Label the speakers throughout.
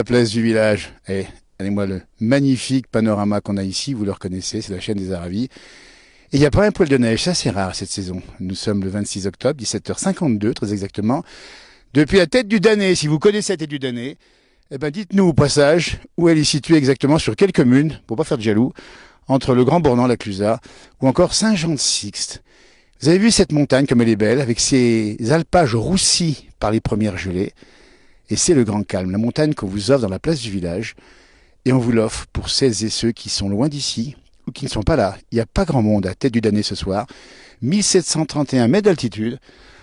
Speaker 1: La place du village. Et regardez-moi le magnifique panorama qu'on a ici, vous le reconnaissez, c'est la chaîne des Aravis. Et il n'y a pas un poil de neige, ça c'est rare cette saison. Nous sommes le 26 octobre, 17h52 très exactement. Depuis la tête du Danet, si vous connaissez la tête du Danet, eh ben dites-nous au passage où elle est située exactement, sur quelle commune, pour pas faire de jaloux, entre le Grand Bornand, la Clusaz, ou encore Saint-Jean-de-Sixte. Vous avez vu cette montagne comme elle est belle, avec ses alpages roussis par les premières gelées. Et c'est le grand calme, la montagne qu'on vous offre dans la place du village. Et on vous l'offre pour celles et ceux qui sont loin d'ici ou qui ne sont pas là. Il n'y a pas grand monde à Tête du Danet ce soir. 1731 mètres d'altitude.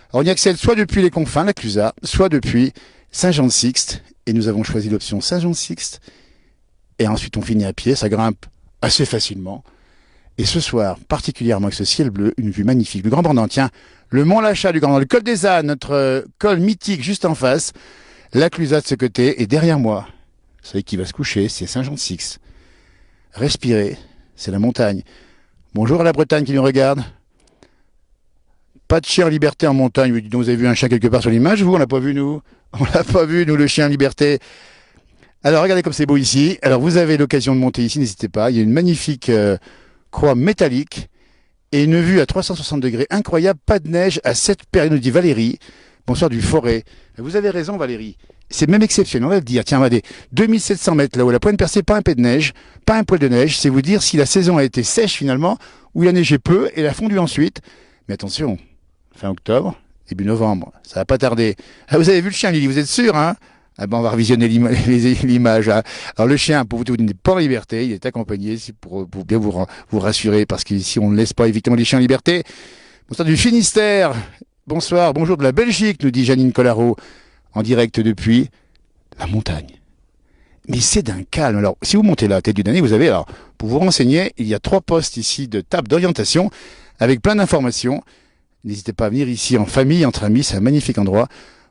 Speaker 1: Alors on y accède soit depuis les confins, la Clusaz, soit depuis Saint-Jean-de-Sixte. Et nous avons choisi l'option Saint-Jean-de-Sixte. Et ensuite on finit à pied, ça grimpe assez facilement. Et ce soir, particulièrement avec ce ciel bleu, une vue magnifique. Le Grand Bornand, tiens, le Mont Lachat du Grand Bornand, le col des Ânes, notre col mythique juste en face. La Clusaz de ce côté, et derrière moi, vous savez qui va se coucher, c'est Saint-Jean-de-Sixte. Respirez, c'est la montagne. Bonjour à la Bretagne qui nous regarde. Pas de chien en liberté en montagne. Dis donc, vous avez vu un chien quelque part sur l'image, vous? On l'a pas vu, nous. On l'a pas vu, nous, le chien en liberté. Alors, regardez comme c'est beau ici. Alors, vous avez l'occasion de monter ici, n'hésitez pas. Il y a une magnifique croix métallique et une vue à 360 degrés incroyable. Pas de neige à cette période, nous dit Valérie. Bonsoir du Forêt. Vous avez raison, Valérie. C'est même exceptionnel, on va le dire. Tiens, regardez, 2700 mètres là-haut, la pointe percée, pas un peu de neige, pas un poil de neige. C'est vous dire si la saison a été sèche finalement, ou il a neigé peu et elle a fondu ensuite. Mais attention, fin octobre, début novembre, ça va pas tarder. Ah, vous avez vu le chien, Lily, vous êtes sûr, hein? Ah ben, on va revisionner l'image. Hein. Alors le chien, pour vous n'est pas en liberté, il est accompagné, c'est pour bien vous rassurer, parce qu'ici on ne laisse pas évidemment les chiens en liberté. Bonsoir du Finistère, bonsoir, bonjour de la Belgique, nous dit Janine Collaro, en direct depuis la montagne. Mais c'est d'un calme. Alors, si vous montez là, Tête du Danet, vous avez, alors, pour vous renseigner, il y a 3 postes ici de table d'orientation, avec plein d'informations. N'hésitez pas à venir ici en famille, entre amis, c'est un magnifique endroit.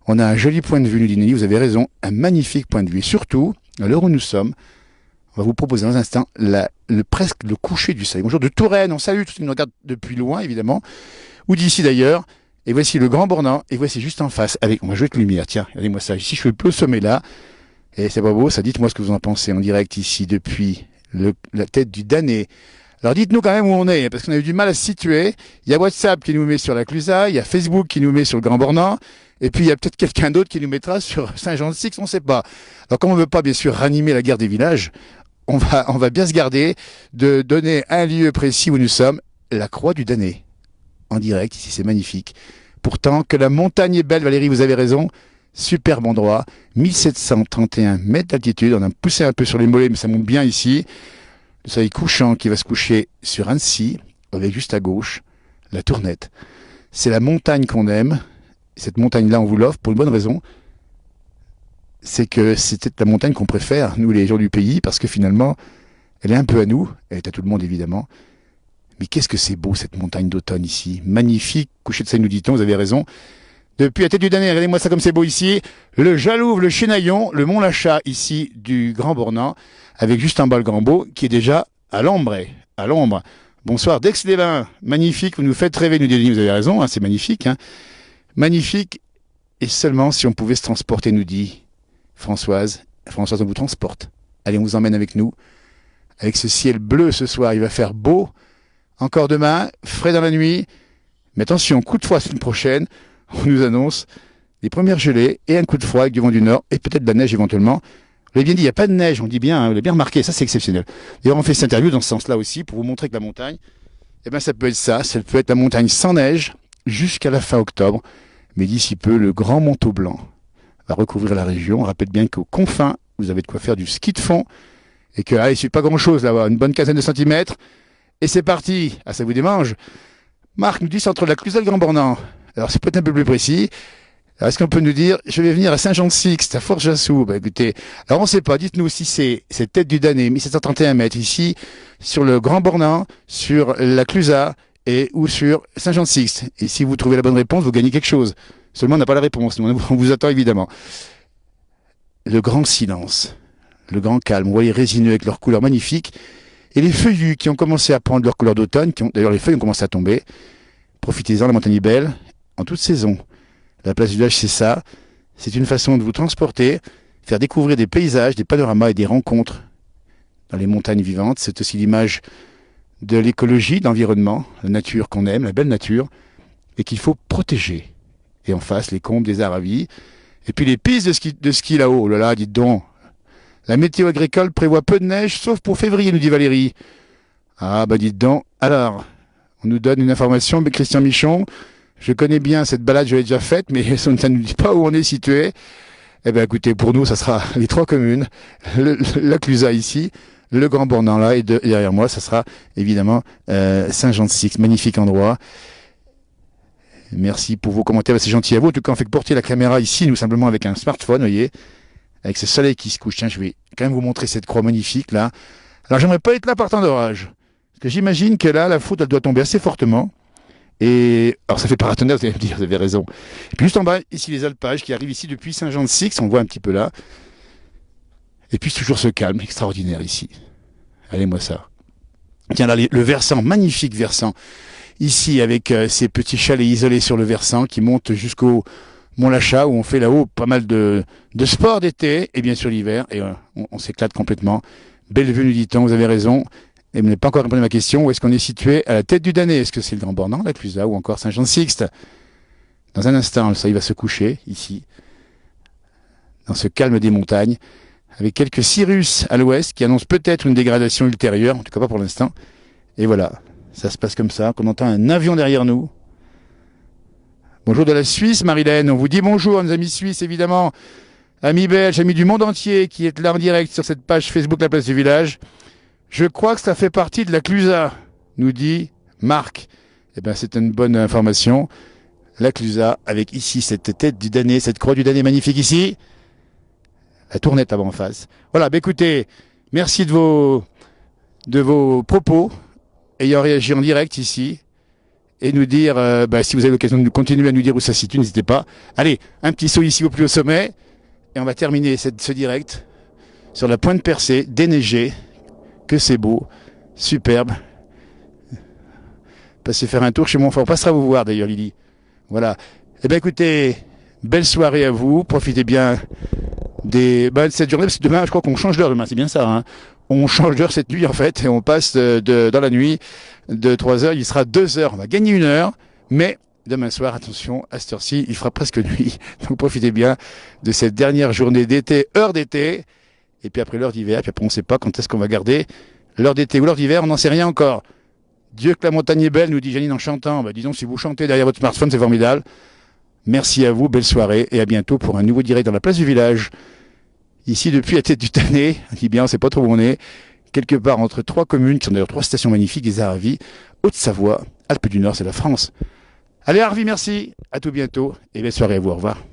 Speaker 1: On a un joli point de vue, nous dit Nelly, vous avez raison, un magnifique point de vue. Et surtout, à l'heure où nous sommes, on va vous proposer dans un instant presque le coucher du soleil. Bonjour de Touraine, on salue tous ceux qui nous regardent depuis loin, évidemment, ou d'ici d'ailleurs. Et voici le Grand Bornand, et voici juste en face, avec, on va jouer de lumière, tiens, regardez-moi ça, ici je suis au sommet là, et c'est pas beau, ça, dites-moi ce que vous en pensez en direct ici, depuis la tête du Danet. Alors dites-nous quand même où on est, parce qu'on a eu du mal à se situer. Il y a WhatsApp qui nous met sur la Clusaz, il y a Facebook qui nous met sur le Grand Bornand, et puis il y a peut-être quelqu'un d'autre qui nous mettra sur Saint-Jean-de-Sixte, on ne sait pas. Alors comme on ne veut pas bien sûr ranimer la guerre des villages, on va bien se garder de donner un lieu précis où nous sommes, la Croix du Danet. En direct, ici c'est magnifique. Pourtant, que la montagne est belle, Valérie, vous avez raison, superbe endroit, 1731 mètres d'altitude, on a poussé un peu sur les mollets, mais ça monte bien ici. Le soleil couchant qui va se coucher sur Annecy, avec juste à gauche, la Tournette. C'est la montagne qu'on aime, cette montagne-là on vous l'offre pour une bonne raison, c'est que c'était la montagne qu'on préfère, nous les gens du pays, parce que finalement, elle est un peu à nous, elle est à tout le monde évidemment. Mais qu'est-ce que c'est beau cette montagne d'automne ici. Magnifique, coucher de soleil nous dit-on, vous avez raison. Depuis la tête du Danet, regardez-moi ça comme c'est beau ici. Le Jalouve, le Chénaillon, le Mont Lachat ici du Grand Bornand, avec juste en bas le Grand Beau, qui est déjà à l'ombre. À l'ombre. Bonsoir d'Aix-les-Bains, magnifique, vous nous faites rêver, nous dit, vous avez raison, hein, c'est magnifique. Hein. Magnifique, et seulement si on pouvait se transporter, nous dit Françoise. Françoise, on vous transporte. Allez, on vous emmène avec nous. Avec ce ciel bleu ce soir, il va faire beau. Encore demain, frais dans la nuit. Mais attention, coup de froid la semaine prochaine, on nous annonce les premières gelées et un coup de froid avec du vent du nord et peut-être de la neige éventuellement. Vous l'avez bien dit, il n'y a pas de neige, on dit bien, hein, vous l'avez bien remarqué, ça c'est exceptionnel. D'ailleurs, on fait cette interview dans ce sens-là aussi pour vous montrer que la montagne, eh ben, ça peut être ça peut être la montagne sans neige jusqu'à la fin octobre. Mais d'ici peu, le grand manteau blanc va recouvrir la région. On rappelle bien qu'aux confins, vous avez de quoi faire du ski de fond et que, il ne suffit pas grand-chose là-bas, une bonne quinzaine de centimètres. Et c'est parti, ça vous démange. Marc nous dit c'est entre la Clusaz et le Grand Bornand. Alors c'est peut-être un peu plus précis. Alors, est-ce qu'on peut nous dire, je vais venir à Saint-Jean-de-Sixte, à Fort-Jassou? Bah écoutez, alors on ne sait pas, dites-nous si c'est tête du Danet, 1731 mètres, ici, sur le Grand Bornand, sur la Clusaz, ou sur Saint-Jean-de-Sixte. Et si vous trouvez la bonne réponse, vous gagnez quelque chose. Seulement on n'a pas la réponse, nous, on vous attend évidemment. Le grand silence, le grand calme, vous voyez résineux avec leurs couleurs magnifiques. Et les feuillus qui ont commencé à prendre leur couleur d'automne, d'ailleurs les feuilles ont commencé à tomber. Profitez-en, la montagne est belle, en toute saison. La place du village, c'est ça. C'est une façon de vous transporter. faire découvrir des paysages, des panoramas et des rencontres dans les montagnes vivantes. C'est aussi l'image de l'écologie, de l'environnement, la nature qu'on aime, la belle nature, et qu'il faut protéger. Et en face, les combes des Aravis. Et puis les pistes de ski là-haut. Oh là là, dites donc. La météo agricole prévoit peu de neige, sauf pour février, nous dit Valérie. Ah, bah dites donc. Alors, on nous donne une information, mais Christian Michon, je connais bien cette balade, je l'ai déjà faite, mais ça ne nous dit pas où on est situé. Eh bien, écoutez, pour nous, ça sera les 3 communes, la Clusaz ici, le Grand Bornand là, et derrière moi, ça sera évidemment Saint-Jean-de-Six, magnifique endroit. Merci pour vos commentaires, c'est gentil à vous. En tout cas, on fait que porter la caméra ici, nous simplement avec un smartphone, vous voyez, avec ce soleil qui se couche. Tiens, je vais quand même vous montrer cette croix magnifique là. Alors, j'aimerais pas être là par temps d'orage, parce que j'imagine que là, la faute, elle doit tomber assez fortement. Et alors ça fait paratonnerre, vous allez me dire, vous avez raison. Et puis juste en bas, ici les alpages qui arrivent ici depuis Saint-Jean-de-Six, on voit un petit peu là. Et puis toujours ce calme extraordinaire ici. Allez-moi ça. Tiens là, le versant, magnifique versant. Ici avec ces petits chalets isolés sur le versant qui montent jusqu'au Mont-Lachat où on fait là-haut pas mal de sport d'été et bien sûr l'hiver. Et on s'éclate complètement. Belle vue nous dit-on, vous avez raison. Et vous n'avez pas encore répondu à ma question, où est-ce qu'on est situé à la tête du Danet? Est-ce que c'est le Grand Bornand, la Clusaz ou encore Saint-Jean-de-Sixte? Dans un instant, le soleil va se coucher, ici, dans ce calme des montagnes, avec quelques cirrus à l'ouest qui annoncent peut-être une dégradation ultérieure, en tout cas pas pour l'instant. Et voilà, ça se passe comme ça, qu'on entend un avion derrière nous. Bonjour de la Suisse, Marilène, on vous dit bonjour, nos amis suisses, évidemment, amis belges, amis du monde entier qui êtes là en direct sur cette page Facebook La Place du Village. Je crois que ça fait partie de la Clusaz, nous dit Marc. Eh bien, c'est une bonne information. La Clusaz, avec ici cette tête du Danet, cette croix du Danet magnifique ici. La tournette là-bas en face. Voilà, bah écoutez, merci de vos propos, ayant réagi en direct ici, et nous dire, si vous avez l'occasion de continuer à nous dire où ça se situe, n'hésitez pas. Allez, un petit saut ici au plus haut sommet, et on va terminer ce direct sur la pointe percée, déneigée. Que c'est beau, superbe. Passez faire un tour chez mon frère. On passera vous voir d'ailleurs, Lily. Voilà. Eh bien écoutez, belle soirée à vous. Profitez bien de cette journée. Parce que demain, je crois qu'on change d'heure demain. C'est bien ça. Hein, on change d'heure cette nuit en fait. Et on passe dans la nuit de 3 heures. Il sera 2 heures. On va gagner 1 heure. Mais demain soir, attention, à cette heure-ci, il fera presque nuit. Donc profitez bien de cette dernière journée d'été, heure d'été. Et puis après l'heure d'hiver, puis après on ne sait pas quand est-ce qu'on va garder l'heure d'été ou l'heure d'hiver, on n'en sait rien encore. Dieu que la montagne est belle, nous dit Janine en chantant. Disons, si vous chantez derrière votre smartphone, c'est formidable. Merci à vous, belle soirée, et à bientôt pour un nouveau direct dans la place du village. Ici, depuis la tête du Danet, on dit bien, on ne sait pas trop où on est, quelque part entre 3 communes, qui sont d'ailleurs 3 stations magnifiques, les Aravis, Haute-Savoie, Alpes du Nord, c'est la France. Allez, Harvey, merci, à tout bientôt, et belle soirée à vous, au revoir.